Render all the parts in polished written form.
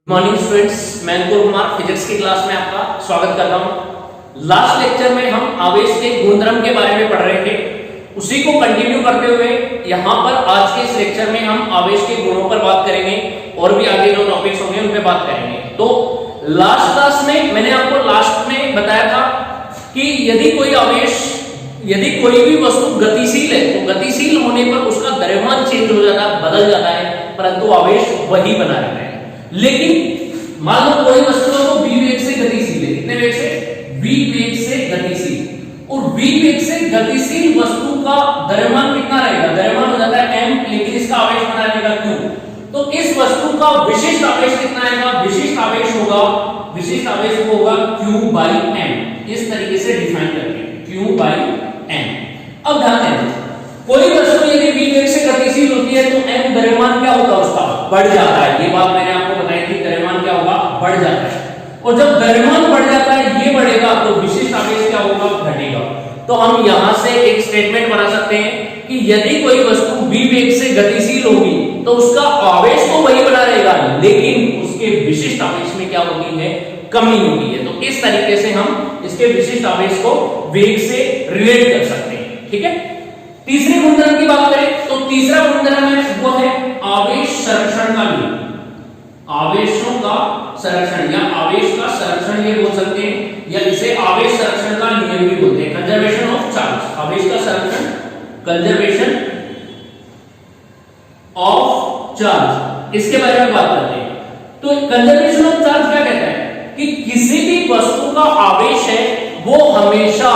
Morning students, मैं अंकुर Kumar physics की class में आपका स्वागत करता हूं। लास्ट लेक्चर में हम आवेश के गुणधर्म के बारे में पढ़ रहे थे, उसी को कंटिन्यू करते हुए यहां पर आज के इस लेक्चर में हम आवेश के गुणों पर बात करेंगे और भी आगे जो टॉपिक्स होंगे उन पे बात करेंगे। तो लास्ट क्लास में मैंने आपको लास्ट में बताया था कि यदि कोई भी वस्तु गतिशील है तो गतिशील होने पर उसका द्रव्यमान चेंज हो जाता है, बदल जाता है, परंतु आवेश वही बना रहता है। लेकिन मान लो कोई वस्तु है वो v वेग से गतिशील है, कितने वेग से? v वेग से गतिशील, और v वेग से गतिशील वस्तु का द्रव्यमान कितना रहेगा? द्रव्यमान हो जाता है m, लेकिन इसका आवेश बना रहेगा q। तो इस वस्तु का विशिष्ट आवेश कितना आएगा? विशिष्ट आवेश होगा q by m। इस तरीके से डिफाइन करते हैं, q by m। अब ध्यान देना, कोई वस्तु यदि v वेग से गतिशील होती है तो m द्रव्यमान क्या होगा? उसका बढ़ जाता है। ये बात मैंने आपको बताई थी, द्रव्यमान क्या होगा? बढ़ जाता है। और जब द्रव्यमान बढ़ जाता है, ये बढ़ेगा, तो विशिष्ट आवेश क्या होगा? घटेगा। तो हम यहां से एक स्टेटमेंट बना सकते हैं कि यदि कोई वस्तु v वेग से गतिशील होगी तो उसका आवेश तो वही बना रहेगा, लेकिन उसके विशिष्ट आवेश में क्या होती है? कमी होती है। तो इस तरीके से हम इसके विशिष्ट आवेश को वेग से रिलेट कर सकते हैं। ठीक है। तीसरे गुणधर्म की बात करें तो तीसरा गुणधर्म है वो है आवेश संरक्षण का नियम। आवेशों का संरक्षण या आवेश का संरक्षण ये बोल सकते हैं, या इसे आवेश संरक्षण का नियम भी बोलते हैं, कंजर्वेशन ऑफ चार्ज। आवेश का संरक्षण, कंजर्वेशन ऑफ चार्ज, इसके बारे में बात करते हैं। तो कंजर्वेशन ऑफ चार्ज क्या कहता है कि किसी भी वस्तु का आवेश है वो हमेशा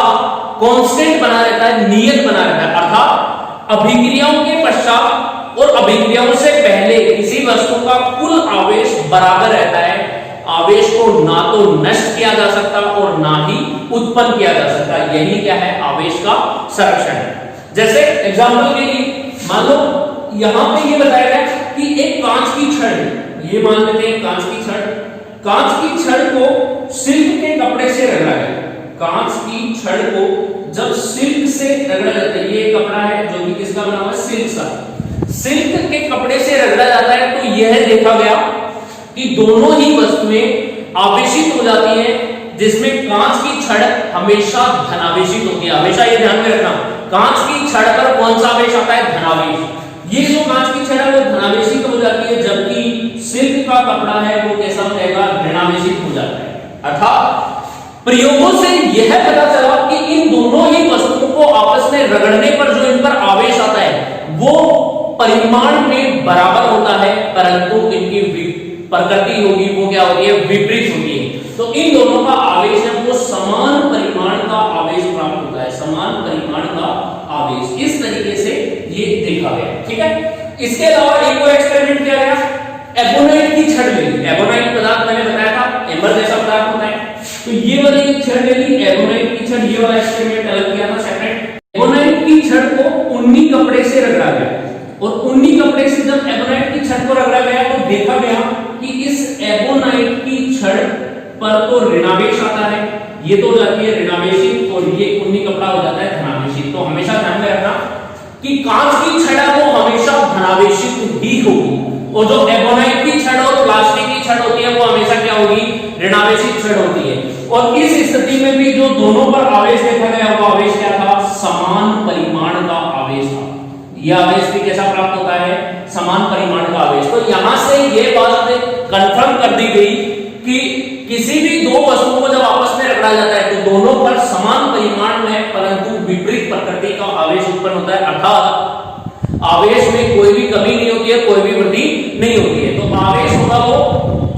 कांस्टेंट बना रहता है, नियत बना रहता है, अर्थात अभिक्रियाओं के पश्चात और अभिक्रियाओं से पहले किसी वस्तु का कुल आवेश बराबर रहता है। आवेश को ना तो नष्ट किया जा सकता और ना ही उत्पन्न किया जा सकता। यही क्या है? आवेश का संरक्षण। जैसे एग्जांपल के लिए मान लो यहां पे ये बताया गया कि एक कांच की छड़, ये मान लेते हैं कांच की छड़ को सिल्क के कपड़े से रगड़ा गया। कांच की छड़ को जब सिल्क से रगड़ा जाता है, ये कपड़ा है जो कि किसका बना हुआ है? सिल्क का। सिल्क के कपड़े से रगड़ा जाता है तो यह देखा गया कि दोनों ही वस्तुएं आवेशित हो जाती हैं, जिसमें कांच की छड़ हमेशा धनावेशित होती है। हमेशा ये ध्यान में रखना, कांच की छड़ पर कौन सा आवेश आता है? धनावेश। ये जो कांच की छड़ है वो धनावेशित हो जाती है, जबकि सिल्क का कपड़ा है वो कैसा हो जाएगा? ऋणावेशित हो जाता है। अर्थात प्रयोगों से यह पता चला कि इन दोनों ही वस्तुओं को आपस में रगड़ने पर जो इन पर आवेश आता है वो परिमाण में बराबर होता है, परंतु इनकी प्रकृति होगी वो क्या होती है? विपरीत होती है। तो इन दोनों का आवेश है वो समान परिमाण का आवेश प्राप्त होता है, समान परिमाण का आवेश। इस तरीके से ये देखा गया। ठीक है। इसके अलावा एक और एक्सपेरिमेंट किया गया, एबोनाइट की छड़ ली। एबोनाइट पदार्थ मैंने बताया था एमर जैसा पदार्थ होता है, तो ये वाली छड़ ली, एबोनाइट की छड़। ये वाला एक्सपेरिमेंट अलग किया था सेपरेट। एबोनाइट की छड़ को ऊनी कपड़े से रगड़ा गया, और ऊनी कपड़े से जब एबोनाइट की छड़ को रगड़ा गया तो देखा गया कि इस एबोनाइट की छड़ पर तो ऋणावेश आता है, ये तो हो जाती है ऋणावेशित, और ये ऊनी कपड़ा हो जाता है धनावेशित। तो हमेशा ध्यान में रखना कि कांच की छड़ है वो हमेशा धनावेशित ही होगी, और जो एबोनाइट की छड़ और प्लास्टिक की छड़ होती है वो हमेशा क्या होगी? ऋणावेशित छड़ होती है। और इस स्थिति में भी जो दोनों पर आवेश देखा गया वो आवेश क्या था? समान परिमाण का आवेश था। यह आवेश भी कैसा प्राप्त होता है? समान परिमाण का आवेश। तो यहां से यह बात कंफर्म कर दी गई कि किसी भी दो वस्तुओं को जब आपस में रगड़ा जाता है तो दोनों पर समान परिमाण में परंतु विपरीत प्रकृति का आवेश उत्पन्न होता है, अर्थात आवेश में कोई भी कमी नहीं होती है, कोई भी वृद्धि नहीं होती है। तो आवेश होगा वो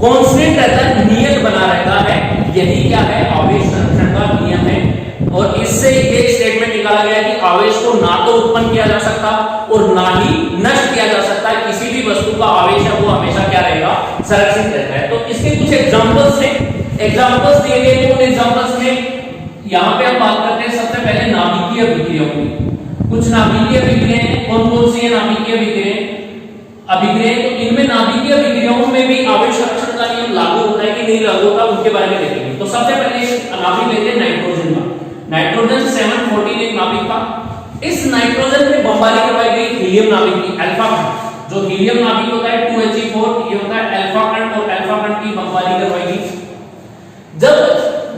कांस्टेंट रहता है, नियत बना रहता है। यही क्या है? आवेश संरक्षण का नियम है। और इससे ये स्टेटमेंट निकाला गया कि आवेश को ना तो उत्पन्न किया जा सकता और ना ही नष्ट किया जा सकता। किसी भी वस्तु का आवेश है वो हमेशा क्या रहेगा? संरक्षित रहता है। तो इसके कुछ एग्जांपल्स हैं, एग्जांपल्स दिए गए हैं। उन एग्जांपल्स में यहां पे हम बात करते हैं सबसे पहले नाभिकीय विक्रियाओं की। कुछ नाभिकीय विक्रियाएं कौन कौन सी है? नाभिकीय अभिक्रियाएं। तो इनमें नाभिकीय विक्रियाओं में भी आवेश संरक्षण का नियम लागू होता है कि नहीं लागू होता, उनके बारे में देखेंगे। तो सबसे पहले नाभिक लेते हैं नाइट्रोजन का। नाइट्रोजन 714 एक नाभिक था। इस नाइट्रोजन में बमबारी करवाई गई हीलियम नाभिक की, अल्फा। जो हीलियम नाभिक होता है 2He4 ये होता है अल्फा कण, और अल्फा कण की बमबारी करवाएगी। जब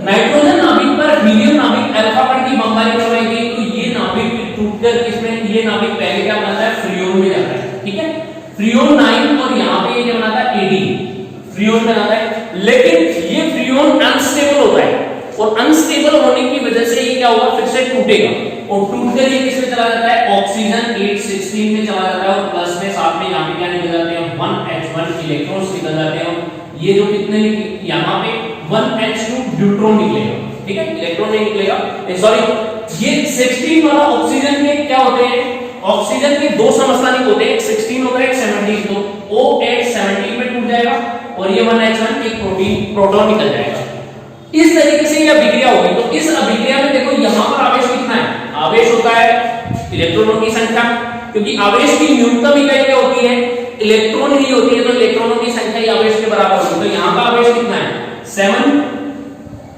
नाइट्रोजन नाभिक पर हीलियम नाभिक अल्फा कण की बमबारी करवाएगी तो ये नाभिक टूटकर किसमें, ये नाभिक पहले क्या बनाता है, फ्रियोन में जाता है, ठीक है, फ्रियोन 9, और यहाँ पे ये क्या बनाता है, एडी फ्रियोन बनाता है। लेकिन ये फ्रियोन अनस्टेबल होता है, और अनस्टेबल होने की वजह से ये क्या होगा, फिर से टूटेगा, और टूटकर ये किसमें चला जाता है, ऑक्सीजन 816 में चला जाता है, और प्लस में साथ में यहाँ पे क्या निकल जाते हैं, 1H1 इलेक्ट्रॉन्स निकल जाते हैं। ये जो कितने यहाँ पे 1H2 ड्यूट्रॉन निकलेगा, ठीक है, इलेक्ट्रॉन नहीं निकलेगा, सॉरी ये 16 वाला ऑक्सीजन के क्या होते हैं, ऑक्सीजन के दो समस्थानिक होते हैं, एक 16 होता है, एक 17, तो OH 17 में टूट जाएगा, और ये 1H1 एक प्रोटॉन निकल जाएगा। इस तरीके से यह अभिक्रिया होगी। तो इस अभिक्रिया में देखो यहाँ पर आवेश कितना है, आवेश होता है इलेक्ट्रॉनों की संख्या, क्योंकि आवेश की न्यूनतम इकाई क्या होती है, इलेक्ट्रॉन ही होती है, तो इलेक्ट्रॉनों की संख्या ही आवेश के बराबर होगी। तो यहाँ का आवेश कितना है,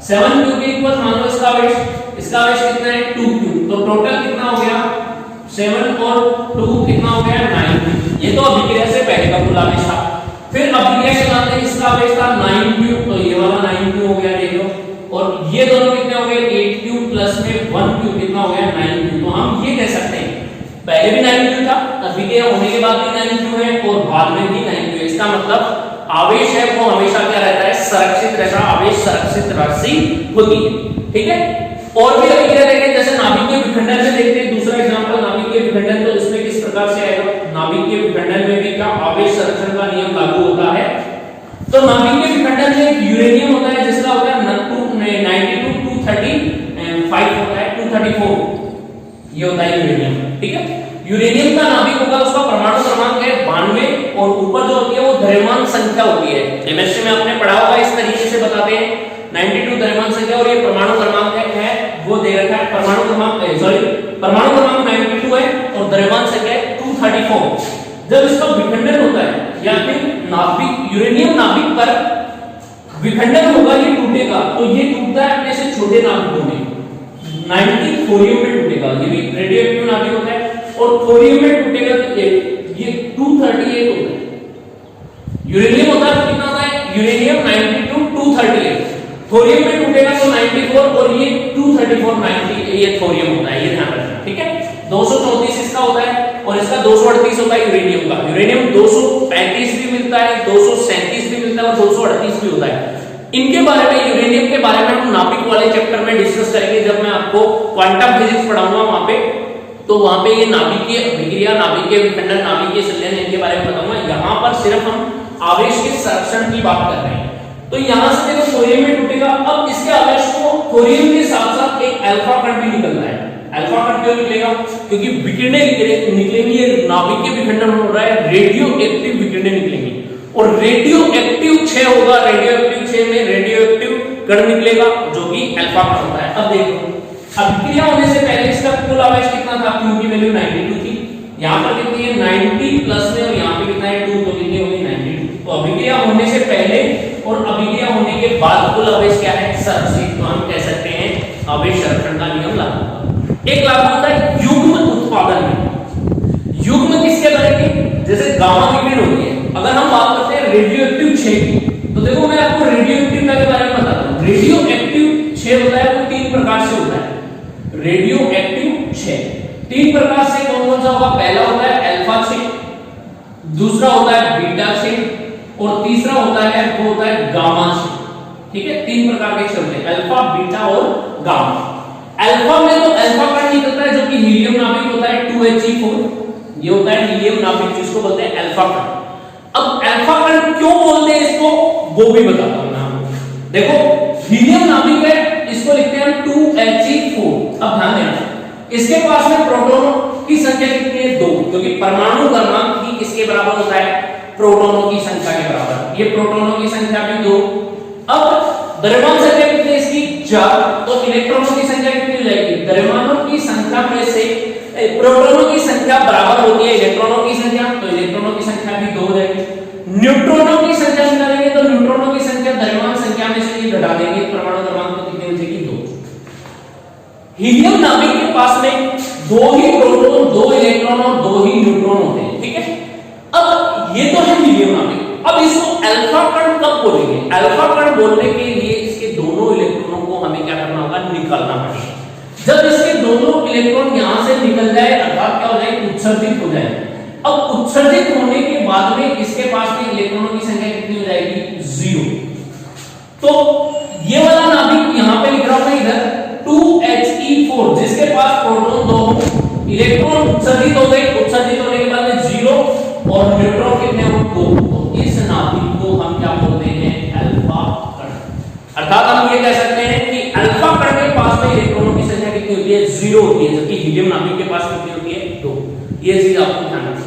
7 क्यूब इक्वल, मान लो इसका आवेश कितना है, 2 क्यूब, तो टोटल कितना हो गया, 7 और 2 कितना हो गया, 9। ये तो अभिक्रिया से पहले का कुल आवेश था। फिर अभिक्रिया के बाद में इसका आवेश था 9 क्यूब, तो ये वाला 9 क्यूब हो गया, देख लो, और ये दोनों कितने हो गए, 8 क्यूब प्लस में 1 क्यूब कितना हो गया, 9 क्यूब। तो हम ये कह सकते हैं पहले भी 9 क्यूब था, अभिक्रिया होने के बाद भी 9 क्यूब है, और बाद में भी 9 क्यूब। इसका मतलब आवेश है वो हमेशा क्या रहता है, संरक्षित रहता है, आवेश संरक्षित राशि होती है, ठीक है। और भी अभिक्रिया देखें, जैसे नाभिकीय विखंडन में देखते हैं, दूसरा एग्जांपल नाभिकीय विखंडन, तो इसमें किस प्रकार से आएगा, नाभिकीय विखंडन में भी क्या आवेश संरक्षण का नियम लागू होता है। तो नाभिकीय विखंडन में एक यूरेनियम होता है जिसका होता है 92 235 होता है, 234 ये होता है यूरेनियम, ठीक है। यूरेनियम का नाभिक होगा, उसका परमाणु क्रमांक है 92, और ऊपर जो होती है वो द्रव्यमान संख्या होती है। केमिस्ट्री में आपने पढ़ा होगा, इस तरीके से बताते हैं 92 द्रव्यमान संख्या, और ये परमाणु क्रमांक है वो दे रखा है, परमाणु क्रमांक 92 है, और द्रव्यमान संख्या है 234। जब इसका विखंडन होता है या फिर नाभिक यूरेनियम नाभिक पर विखंडन होगा, ये टूटेगा, तो ये टूटता है अपने से छोटे नाभिकों में, 90 थोरियम में टूटेगा, ये भी रेडियोएक्टिव नाभिक होता है, और थोरियम में टूटेगा तो ये 238 होता है। यूरेनियम होता है तो कितना होता है, यूरेनियम 92 238, थोरियम में टूटेगा तो 94, और ये 234 90 ये थोरियम होता है, ये ध्यान रखना, ठीक है। 234 इसका होता है, और इसका 238 होता है यूरेनियम का। यूरेनियम 235 भी मिलता है, 237 भी मिलता है, और 238 भी होता है। इनके बारे में, यूरेनियम के बारे में हम नाभिक वाले चैप्टर में डिस्कस करेंगे, जब मैं आपको क्वांटम फिजिक्स पढ़ाऊंगा वहां पे, तो वहां पे ये नाभिकीय अभिक्रिया, नाभिकीय विखंडन, नाभिकीय संलयन इनके बारे में बताऊंगा। यहाँ पर सिर्फ हम आवेश के संरक्षण की बात कर रहे हैं। तो यहाँ से देखो थोरियम में टूटेगा, अब इसके आवेश को थोरियम के साथ साथ एक अल्फा कण भी निकलना है। अल्फा कण क्यों निकलेगा, क्योंकि विकिरणें निकलेंगी, ये नाभिकीय विखंडन हो रहा है, रेडियो एक्टिव विकिरणें निकलेंगी, और रेडियो एक्टिव क्षय होगा, रेडियो एक्टिव क्षय में रेडियो एक्टिव कण निकलेगा जो कि अल्फा कण होता है। अब देखो अभिक्रिया होने से पहले इसका कुल आवेश कितना था, Q की वैल्यू 92 थी, यहाँ पर कितनी है 90 प्लस में, और यहाँ पे कितना है 2, तो कितनी होगी 92। तो अभिक्रिया होने से पहले और अभिक्रिया होने के बाद कुल आवेश क्या है, संरक्षित। तो हम कह सकते हैं आवेश संरक्षण का नियम लागू होगा। एक लागू होता है युग्म उत्पादन में। युग्म किसके बारे में, जैसे गामा विकिरण होती है, अगर हम बात करते हैं रेडियोएक्टिव क्षय की, तो देखो मैं आपको रेडियोएक्टिव के बारे में बताता हूं। रेडियोएक्टिव क्षय होता है वो 3 प्रकार से होता है। रेडियोएक्टिव क्षय 3 प्रकार से कौन कौन सा होगा, पहला होता है अल्फा क्षय, दूसरा होता है बीटा क्षय, और तीसरा होता है वो होता है गामा क्षय, ठीक है। 3 प्रकार के क्षय होते हैं, अल्फा, बीटा और गामा। अल्फा में तो अल्फा कण निकलता है जो कि हीलियम नाभिक होता है 2He4, ये होता है हीलियम नाभिक जिसको बोलते हैं अल्फा कण। अब अल्फा कण क्यों बोलते हैं इसको, वो भी बताता हूं मैं आपको। देखो हीलियम नाभिक है, इसको लिखते हैं 2He4। अब ध्यान देना, इसके पास में प्रोटॉनों की संख्या कितनी है, 2, क्योंकि परमाणु क्रमांक भी किसके बराबर होता है, प्रोटॉनों की संख्या के बराबर। ये प्रोटॉनों की संख्या भी 2। अब द्रव्यमान संख्या कितनी है इसकी, 4, तो इलेक्ट्रॉनों की संख्या कितनी हो जाएगी, द्रव्यमानों की संख्या में से प्रोटॉनों की संख्या बराबर होती है इलेक्ट्रॉनों की संख्या, तो इलेक्ट्रॉनों की संख्या भी 2 हो जाएगी। न्यूट्रॉनों की संख्या निकालेंगे तो न्यूट्रॉनों की संख्या द्रव्यमान संख्या में से ये घटा देंगे, परमाणु क्रमांक तो कितनी हो जाएगी, 2। हीलियम नाभिक के पास में 2 ही प्रोटॉन, 2 इलेक्ट्रॉन और 2 ही न्यूट्रॉन होते हैं, ठीक है। अब ये तो है मीडियम नाभिक। अब इसको अल्फा कण कब बोलेंगे? अल्फा कण बोलने के लिए इसके दोनों इलेक्ट्रॉनों को हमें क्या करना होगा? निकालना पड़ेगा। जब इसके दोनों इलेक्ट्रॉन यहां से निकल जाए अर्थात क्या हो जाए? उत्सर्जित हो जाए। अब उत्सर्जित होने के बाद में इसके पास में इलेक्ट्रॉनों की संख्या कितनी हो जाएगी? 0। तो ये वाला नाभिक यहां पे लिख रहा हूं मैं इधर 2He4 जिसके पास प्रोटॉन 2, इलेक्ट्रॉन उत्सर्जित हो गए, उत्सर्जित होने के बाद में 0 और न्यूट्रॉन कितने हो? 2। तो इस नाभिक को हम क्या बोलते हैं? अल्फा कण। अर्थात हम ये कह सकते हैं कि अल्फा कण के पास में इलेक्ट्रॉनों की संख्या कितनी होती है? 0 होती है, जबकि हीलियम नाभिक के पास कितनी होती है? 2। ये चीज आपको ध्यान रखना।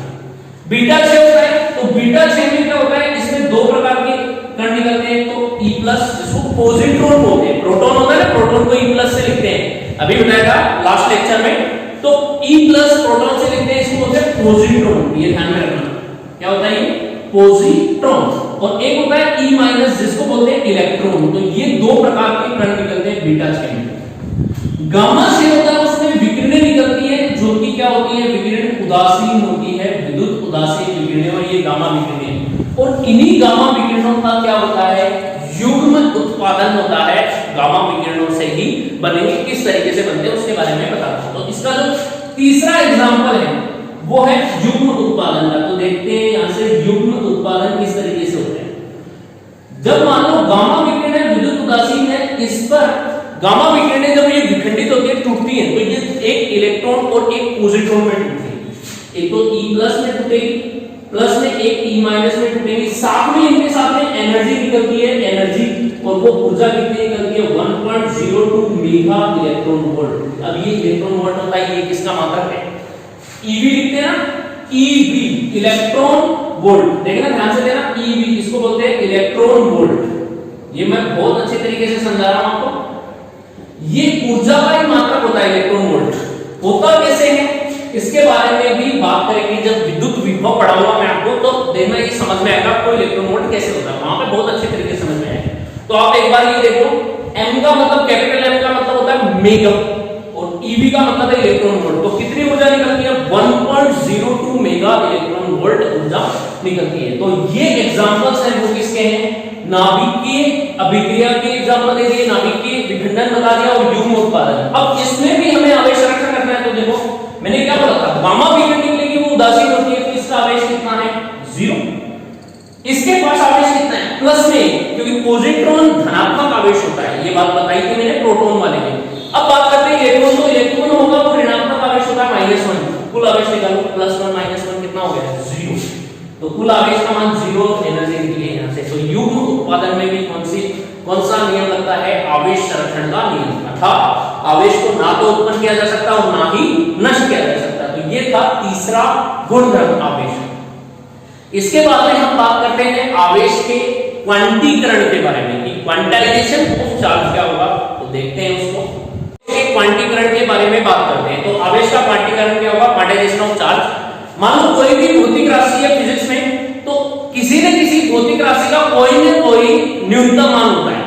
बीटा 6 होता है, तो बीटा 6 में क्या होता है? इसमें दो प्रकार के कण निकलते हैं। तो E+ जिसको पॉजिट्रॉन बोलते हैं, प्रोटॉन होता है ना, प्रोटॉन को E+ से लिखते हैं, अभी बताया था लास्ट लेक्चर में। तो E+ प्रोटॉन से लिखते हैं, इसको बोलते हैं पॉजिट्रॉन। ये ध्यान में रखना, क्या होता है? ये पॉजिट्रॉन। और एक होता है E- जिसको बोलते हैं इलेक्ट्रॉन। तो ये दो प्रकार के कण निकलते हैं बीटा 6 में। गामा 6 होता है, उसमें विकिरणें निकलती है जो कि क्या होती है? विकिरण उदासीन होती है, विद्युत उदासीन विकिरणें, और ये गामा विकिरणें। और इन्हीं गामा विकिरणों का क्या होता है? युग्म उत्पादन होता है। गामा विकिरणों से ही बनेंगे, किस तरीके से बनते हैं उसके बारे में बताता हूं। तो इसका जो तीसरा एग्जांपल है वो है युग्म उत्पादन का। तो देखते हैं यहां से युग्म उत्पादन किस तरीके से होता है। जब मान लो गामा विकिरण विद्युत उदासीन है, इस पर गामा विकिरणें जब ये विखंडित होती है, टूटती है, तो ये एक इलेक्ट्रॉन और एक पॉजिट्रॉन में टूटती है। एक तो E+ में टूटेगी, प्लस में एक E- में टूटेगी। साथ में इनके साथ में एनर्जी निकलती है, एनर्जी, और वो ऊर्जा कितनी निकलती है? 1.02 मेगा इलेक्ट्रॉन वोल्ट। अब ये इलेक्ट्रॉन वोल्ट होता है, ये किसका मात्रक है? EV लिखते हैं ना, EV इलेक्ट्रॉन वोल्ट। देखना ध्यान से देना, EV इसको बोलते हैं इलेक्ट्रॉन वोल्ट। ये मैं बहुत अच्छे तरीके से समझा रहा हूं आपको। ये ऊर्जा का ही मात्रक होता है इलेक्ट्रॉन वोल्ट। होता कैसे है इसके बारे में भी बात करेंगे जब विद्युत विभव पढ़ाऊंगा मैं आपको, तो देखना ये समझ में आएगा आपको इलेक्ट्रॉन वोल्ट कैसे होता है, वहां पे बहुत अच्छे तरीके से समझ में आएगा। तो आप एक बार ये देखो, M का मतलब कैपिटल M का मतलब होता है मेगा, और EV का मतलब है इलेक्ट्रॉन वोल्ट। तो कितनी ऊर्जा निकलती है? 1.02 मेगा इलेक्ट्रॉन वोल्ट ऊर्जा निकलती है। तो ये एग्जांपल्स हैं वो किसके हैं? नाभिकीय अभिक्रिया के एग्जांपल दे दिए, नाभिकीय विखंडन बता दिया, और युग्म उत्पादन। अब इसमें भी हमें आवेश संरक्षण करना है। तो देखो मैंने क्या बोला था? गामा विकिरण निकलेगी, वो उदासीन होती है, तो इसका आवेश कितना है? 0। इसके पास आवेश कितना है? प्लस में, क्योंकि पॉजिट्रॉन धनात्मक आवेश होता है। ये बात बताई थी मैंने प्रोटॉन वाले में। अब बात करते हैं इलेक्ट्रॉन। तो इलेक्ट्रॉन होगा वो ऋणात्मक आवेश होता है -1। कुल आवेश निकालो, +1 -1 कितना हो गया? 0। तो कुल आवेश का मान 0, एनर्जी निकली है यहां से। तो युग्म उत्पादन में भी कौन सा नियम लगता है? आवेश संरक्षण का नियम। अर्थात आवेश को ना तो उत्पन्न किया जा सकता और ना ही नष्ट किया जा सकता। तो ये था तीसरा गुणधर्म आवेश। इसके बाद में हम बात करते हैं आवेश के क्वांटीकरण के बारे में, कि क्वांटाइजेशन ऑफ चार्ज क्या होगा। तो देखते हैं उसको। क्वांटीकरण के बारे में बात करते हैं। तो आवेश का क्वांटीकरण क्या होगा? Quantization of charge. मान लो कोई भी भौतिक राशि है फिजिक्स में, तो किसी न किसी भौतिक राशि का कोई न कोई न्यूनतम मान होता है।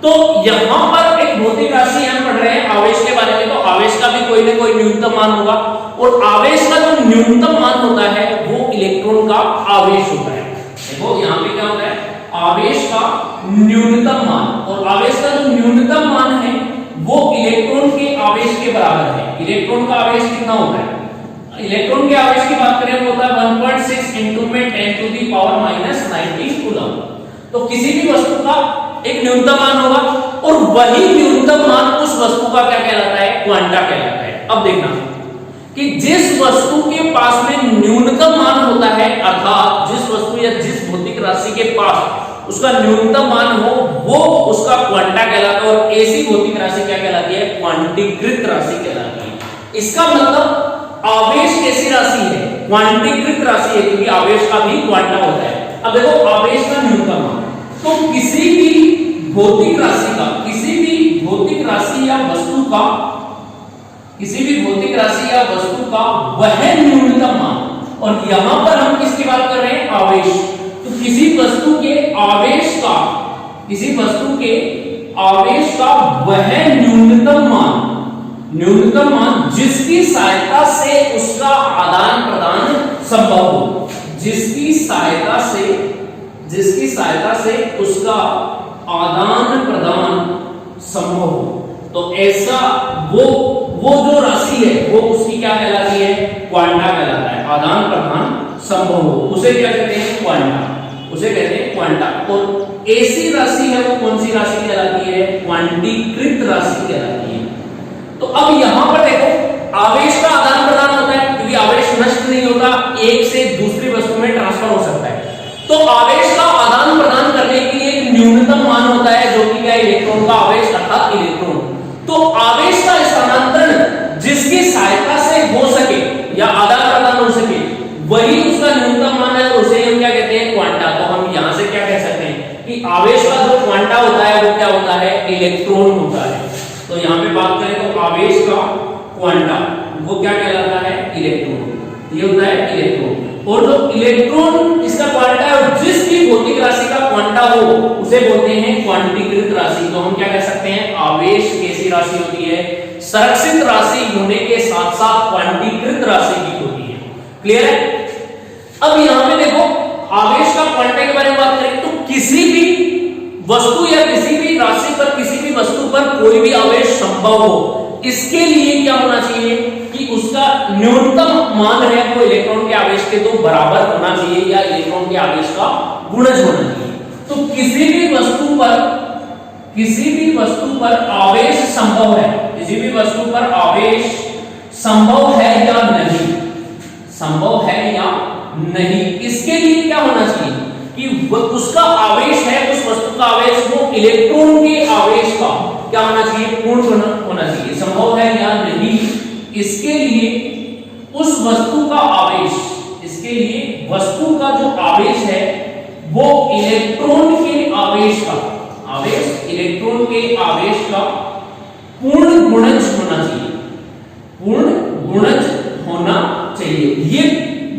तो यहां पर एक भौतिक राशि हम पढ़ रहे हैं आवेश के बारे में, तो आवेश का भी कोई न कोई न्यूनतम मान होगा, और आवेश का जो न्यूनतम मान होता है वो इलेक्ट्रॉन का आवेश होता है। देखो यहां पे क्या होता है? आवेश का न्यूनतम मान, और आवेश का जो न्यूनतम मान है वो इलेक्ट्रॉन के आवेश के बराबर है। इलेक्ट्रॉन का आवेश कितना होता है? इलेक्ट्रॉन के आवेश की बात करें तो होता है 1.6 into में 10⁻⁻⁹ कूलम। तो किसी भी वस्तु का एक न्यूनतम मान होगा, और वही न्यूनतम मान उस वस्तु का क्या कहलाता है? क्वांटा कहलाता है। अब देखना कि जिस वस्तु के पास में न्यूनतम मान होता है, अर्थात जिस वस्तु या जिस भौतिक राशि के पास उसका न्यूनतम मान हो, वो उसका क्वांटा कहलाता है। और ऐसी भौतिक राशि क्या कहलाती है? क्वांटीकृत राशि कहलाती है। इसका मतलब आवेश कैसी राशि है? क्वांटीकृत राशि है, क्योंकि आवेश का भी क्वांटा होता है। अब देखो आवेश का न्यूनतम मान, तो किसी भी भौतिक राशि का, किसी भी भौतिक राशि या वस्तु का, किसी भी भौतिक राशि या वस्तु का वह न्यूनतम मान, और यहां पर हम किसकी बात कर रहे हैं? आवेश। तो किसी वस्तु के आवेश का, किसी वस्तु के आवेश का वह न्यूनतम मान, जिसकी सहायता से उसका आदान प्रदान संभव हो, जिसकी सहायता से उसका आदान प्रदान संभव हो। तो ऐसा वो जो राशि है वो उसकी क्या कहलाती है? क्वांटा कहलाता है। आदान प्रदान संभव हो उसे क्या कहते हैं? क्वांटा, उसे कहते हैं क्वांटा। और ऐसी राशि है वो कौन सी राशि कहलाती है? क्वांटीकृत राशि कहलाती है। तो अब यहां पर देखो, आवेश का आदान प्रदान होता है क्योंकि आवेश नष्ट नहीं होता, एक से दूसरी वस्तु में ट्रांसफर हो सकता है। तो आवेश का आदान प्रदान करने के लिए एक न्यूनतम मान होता है जो कि क्या? इलेक्ट्रॉन का आवेश अर्थात इलेक्ट्रॉन। तो आवेश का स्थानांतरण जिसकी सहायता से हो सके या आदान प्रदान हो सके वही उसका न्यूनतम मान है, तो उसे हम क्या कहते हैं? क्वांटा। तो हम यहां से क्या कह सकते हैं कि आवेश का जो क्वांटा होता है वो क्या होता है? इलेक्ट्रॉन होता है। तो यहां पे बात करें तो आवेश का क्वांटा वो क्या कहलाता है? इलेक्ट्रॉन। ये होता है इलेक्ट्रॉन। और जो इलेक्ट्रॉन इसका क्वांटा है, जिस भी भौतिक राशि का क्वांटा हो उसे बोलते हैं क्वांटीकृत राशि। तो हम क्या कह सकते हैं? आवेश कैसी राशि होती है? संरक्षित राशि होने के साथ साथ क्वांटीकृत राशि भी होती है। क्लियर है? अब यहां पे देखो, आवेश का क्वांटा के बारे में बात करें तो किसी भी वस्तु या किसी भी राशि पर, किसी भी वस्तु पर कोई भी आवेश संभव हो, इसके लिए क्या होना चाहिए कि उसका न्यूनतम मान है वो इलेक्ट्रॉन के आवेश के तो बराबर होना चाहिए या इलेक्ट्रॉन के आवेश का गुणज होना चाहिए। तो किसी भी वस्तु पर आवेश संभव है, किसी भी वस्तु पर आवेश संभव है या नहीं, संभव है या नहीं, इसके लिए क्या होना चाहिए कि उसका आवेश है, उस वस्तु का आवेश वो इलेक्ट्रॉन के आवेश का क्या होना चाहिए? पूर्ण होना चाहिए। संभव है या नहीं, इसके लिए उस वस्तु का आवेश, इसके लिए वस्तु का जो आवेश है वो इलेक्ट्रॉन के आवेश का, इलेक्ट्रॉन के आवेश का पूर्ण गुणज होना चाहिए, पूर्ण गुणज होना चाहिए। ये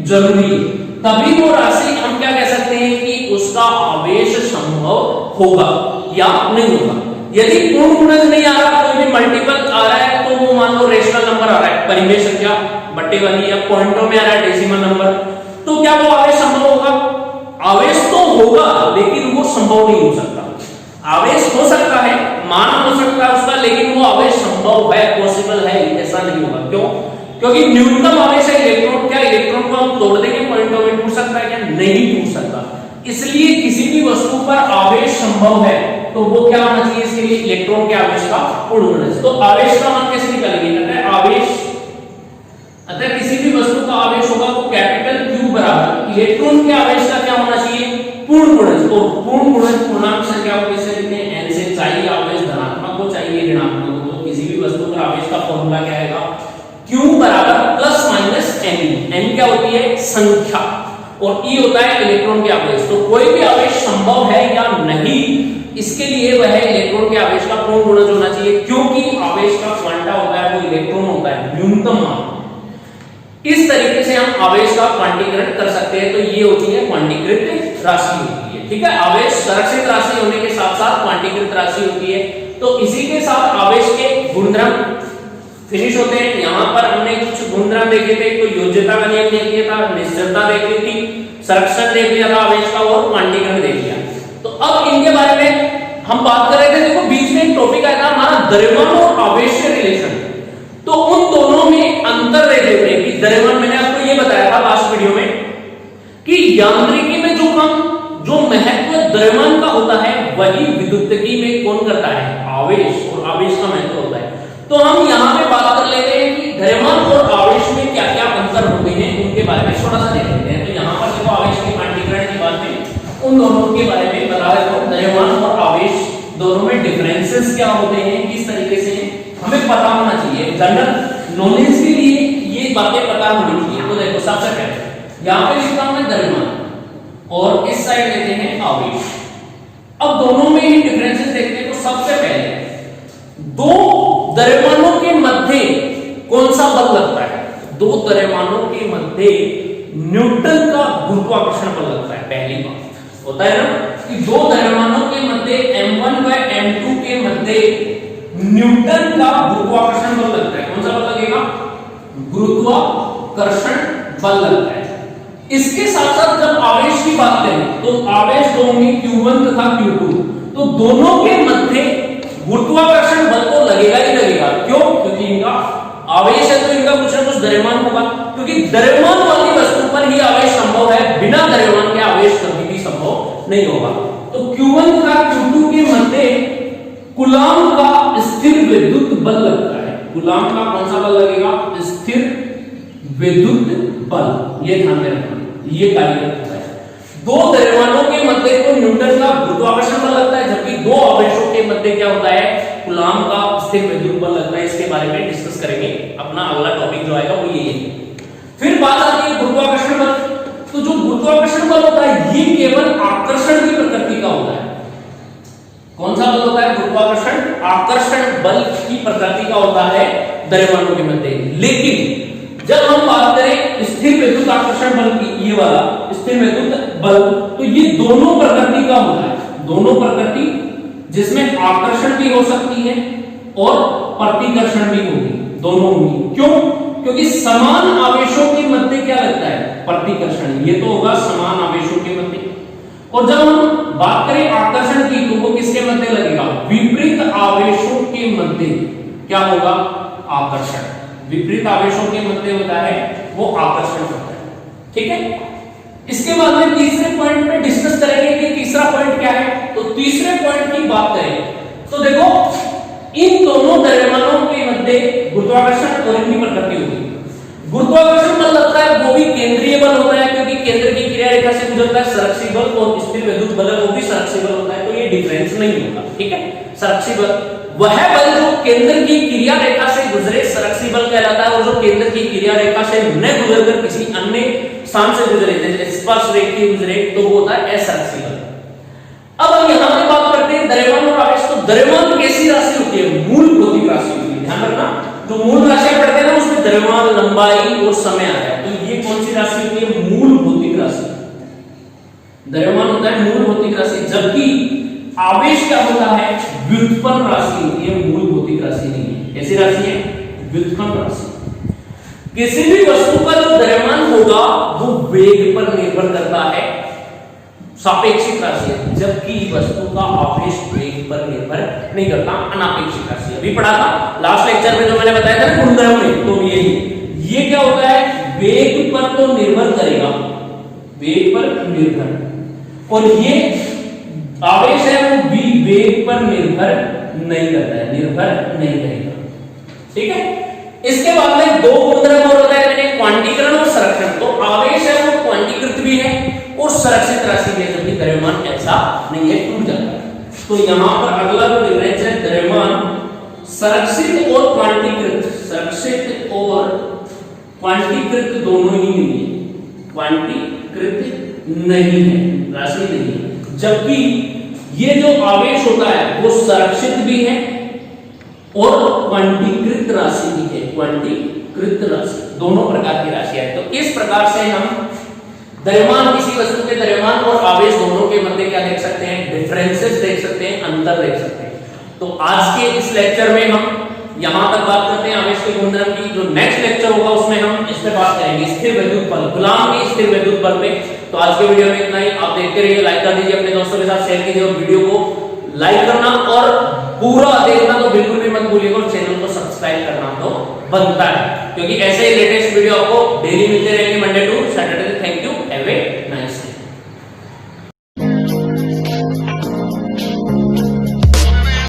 जरूरी है, तभी वो राशि हम क्या कह सकते हैं कि उसका आवेश संभव होगा या नहीं होगा। यदि पूर्ण गुणज नहीं आ रहा, कोई भी मल्टीपल आ रहा है, तो वो मान लो रेशनल नंबर आ रहा है, परिमेय संख्या बट्टे वाली या पॉइंटों में आ रहा है, डेसिमल नंबर, तो क्या वो आवेश संभव होगा? आवेश तो होगा लेकिन वो संभव नहीं हो सकता। आवेश हो सकता है, मान हो सकता है उसका, लेकिन वो आवेश संभव है, पॉसिबल है, ऐसा नहीं होगा। क्यों? क्योंकि न्यूनतम आवेश है इलेक्ट्रॉन। क्या इलेक्ट्रॉन को हम तोड़ देंगे पॉइंटों में? टूट सकता है क्या? नहीं टूट सकता। इसलिए किसी भी वस्तु पर आवेश संभव है तो वो क्या होना चाहिए? इसके लिए इलेक्ट्रॉन के आवेश का पूर्ण गुणज। तो आवेश का मान कैसे निकालेंगे? अतः किसी भी वस्तु का आवेश होगा वो कैपिटल Q बराबर इलेक्ट्रॉन के आवेश का क्या होना चाहिए? पूर्ण गुणज। और पूर्ण गुणज पूर्णांक संख्या को कैसे लिखते हैं? n से। चाहिए आवेश धनात्मक हो चाहिए ऋणात्मक हो, तो किसी भी वस्तु पर आवेश का फॉर्मूला क्या आएगा? Q बराबर प्लस माइनस n। n क्या होती है? संख्या, और E होता है इलेक्ट्रॉन के आवेश। तो कोई भी आवेश संभव है या नहीं, इसके लिए वह इलेक्ट्रॉन के आवेश का पूर्ण गुणज होना चाहिए, क्योंकि आवेश का क्वांटा होता है वो इलेक्ट्रॉन होता है, न्यूनतम मान। इस तरीके से हम आवेश का क्वांटीकरण कर सकते हैं। तो ये होती है क्वांटीकृत राशि होती है। ठीक है, आवेश संरक्षित राशि होने के साथ साथ क्वांटीकृत राशि होती है। तो इसी के साथ आवेश के गुणधर्म फिनिश होते हैं। यहाँ पर हमने कुछ गुणधर्म देखे थे, तो योज्यता का नियम देख लिया था, निश्चलता देख ली थी, संरक्षण देख लिया था आवेश का, और क्वांटीकरण देख लिया। तो अब इनके बारे में हम बात कर रहे थे। देखो बीच में एक टॉपिक आया था हमारा द्रव्यमान और आवेश के रिलेशन। तो उन दोनों में अंतर देख लेते हैं कि द्रव्यमान, मैंने आपको ये बताया था लास्ट वीडियो में कि यांत्रिकी में जो महत्व द्रव्यमान का होता है वही विद्युतकी में कौन करता है? आवेश, और आवेश का महत्व होता है। तो हम यहाँ पे बात कर लेते हैं कि द्रव्यमान और आवेश में क्या क्या अंतर होते हैं, उनके बारे में थोड़ा सा देख लेते हैं। तो यहाँ पर देखो आवेश के क्वांटीकरण की बात में उन दोनों के बारे में बता रहे हो। द्रव्यमान और आवेश दोनों में डिफरेंसेस क्या होते हैं, किस तरीके से हमें पता होना चाहिए। जनरल नॉलेज के लिए ये बातें पता होनी चाहिए। तो देखो सबसे पहले यहाँ पे लिखता हूं मैं द्रव्यमान और इस साइड लेते हैं आवेश। अब दोनों में ही डिफरेंसेस देखते हैं। तो सबसे पहले दो द्रव्यमानों के मध्य कौन सा बल लगता है? दो द्रव्यमानों के मध्य न्यूटन का गुरुत्वाकर्षण बल लगता है। पहली बात होता है ना कि दो द्रव्यमानों के मध्य m1 व m2 के मध्य न्यूटन का गुरुत्वाकर्षण बल लगता है। कौन सा बल लगेगा? गुरुत्वाकर्षण बल लगता है। इसके साथ साथ जब आवेश की बात करें तो आवेश दो होंगे Q1 तथा Q2, तो दोनों के मध्य गुरुत्वाकर्षण बल तो लगेगा ही लगेगा। क्यों? क्योंकि इनका आवेश है तो इनका कुछ ना कुछ द्रव्यमान होगा, क्योंकि द्रव्यमान वाली वस्तु पर ही आवेश संभव है, बिना द्रव्यमान के आवेश कभी भी संभव नहीं होगा। तो Q1 तथा Q2 के मध्य कूलाम का स्थिर विद्युत बल लगता है। कूलाम का कौन सा बल लगेगा? स्थिर विद्युत बल। ये ध्यान में रखना, ये कार्य होता है। दो द्रव्यमानों के मध्य को न्यूटन का गुरुत्वाकर्षण बल लगता है, जबकि दो आवेशों के मध्य क्या होता है? कूलाम का स्थिर विद्युत बल लगता है। इसके बारे में डिस्कस करेंगे, अपना अगला टॉपिक जो आएगा वो यही है। फिर बात आती है गुरुत्वाकर्षण बल। तो जो गुरुत्वाकर्षण बल होता है ये केवल आकर्षण की प्रकृति का होता है। कौन सा बल होता है? गुरुत्वाकर्षण आकर्षण बल की प्रकृति का होता है द्रव्यमानों के मध्य। लेकिन जब हम बात करें स्थिर विद्युत आकर्षण बल की, ये वाला स्थिर विद्युत बल, तो ये दोनों प्रकृति का होता है। दोनों प्रकृति, जिसमें आकर्षण भी हो सकती है और प्रतिकर्षण भी होगी, दोनों होंगी। क्यों? क्योंकि समान आवेशों के मध्य क्या लगता है? प्रतिकर्षण। ये तो होगा समान आवेशों के मध्य। और जब हम बात करें आकर्षण की, तो वो किसके मध्य लगेगा? विपरीत आवेशों के मध्य क्या होगा? आकर्षण। विपरीत आवेशों के मध्य होता है वो आकर्षण होता है। ठीक है, इसके बाद में तीसरे पॉइंट पे डिस्कस करेंगे कि तीसरा पॉइंट क्या है। तो तीसरे पॉइंट की बात करें तो देखो, इन दोनों द्रव्यमानों के मध्य गुरुत्वाकर्षण और इनकी प्रकृति होगी। गुरुत्वाकर्षण बल लगता है वो भी केंद्रीय बल होता है, क्योंकि केंद्र की क्रिया रेखा से गुजरता है। संरक्षी बल और स्थिर विद्युत बल वो भी संरक्षी बल होता है, तो ये डिफरेंस नहीं होगा। ठीक है, संरक्षी बल वह बल जो केंद्र की क्रिया रेखा से गुजरे, संरक्षी बल कहलाता है। और जो केंद्र की क्रिया रेखा से न गुजरकर किसी अन्य स्थान से गुजरे, जैसे स्पर्श रेखा गुजरे, तो वो होता है असंरक्षी बल। अब हम यहां पे बात करते हैं द्रव्यमान और आवेश। तो द्रव्यमान कैसी राशि होती है? मूल भौतिक राशि होती है। ध्यान रखना, जो मूल राशियां पढ़ते हैं ना उसमें द्रव्यमान, लंबाई और समय आता है। तो ये कौन सी राशि होती है? मूल भौतिक राशि। द्रव्यमान होता है मूल भौतिक राशि, जबकि आवेश क्या होता है? व्युत्पन्न राशि होती है, मूल भौतिक राशि नहीं है। कैसी राशि है? व्युत्पन्न राशि। किसी भी वस्तु का जो द्रव्यमान होगा वो वेग पर निर्भर करता है, सापेक्षिक राशि है, जबकि वस्तु का आवेश वेग पर निर्भर नहीं करता, अनापेक्षिक राशि। अभी पढ़ा था लास्ट लेक्चर में, जो मैंने बताया था ना गुणधर्म में, तो ये क्या होता है? वेग पर तो निर्भर करेगा, वेग पर निर्भर, और ये आवेश है वो भी वेग पर निर्भर नहीं करता है, निर्भर नहीं करेगा। ठीक है, इसके बाद में दो गुणधर्म और होता है, मैंने क्वांटीकरण और संरक्षण। तो आवेश है वो क्वांटीकृत भी है और संरक्षित राशि भी है, जबकि द्रव्यमान ऐसा नहीं है, टूट जाता है। तो यहां पर अगला जो डिफरेंस है, द्रव्यमान संरक्षित और क्वांटीकृत, संरक्षित और क्वांटीकृत दोनों ही नहीं है, क्वांटीकृत नहीं है, राशि नहीं है। जबकि ये जो आवेश होता है वो संरक्षित भी है और क्वांटीकृत राशि भी है, क्वांटीकृत राशि, दोनों प्रकार की राशि है। तो इस प्रकार से हम द्रव्यमान, किसी वस्तु के द्रव्यमान और आवेश दोनों के मध्य क्या देख सकते हैं? डिफरेंसेस देख सकते हैं, अंतर देख सकते हैं। तो आज के इस लेक्चर में हम यहां तक बात करते हैं आवेश के गुणधर्म की। जो नेक्स्ट लेक्चर होगा उसमें हम इस पे बात करेंगे स्थिर विद्युत बल, कूलाम की स्थिर विद्युत बल पे। तो आज के वीडियो में इतना ही। आप देखते रहिए, लाइक कर दीजिए, अपने दोस्तों के साथ शेयर कीजिए, और वीडियो को लाइक करना और पूरा देखना तो बिल्कुल भी मत भूलिएगा, और चैनल को सब्सक्राइब करना तो बनता है, क्योंकि ऐसे ही लेटेस्ट वीडियो आपको डेली मिलते रहेंगे Monday to Saturday. Thank you, have a nice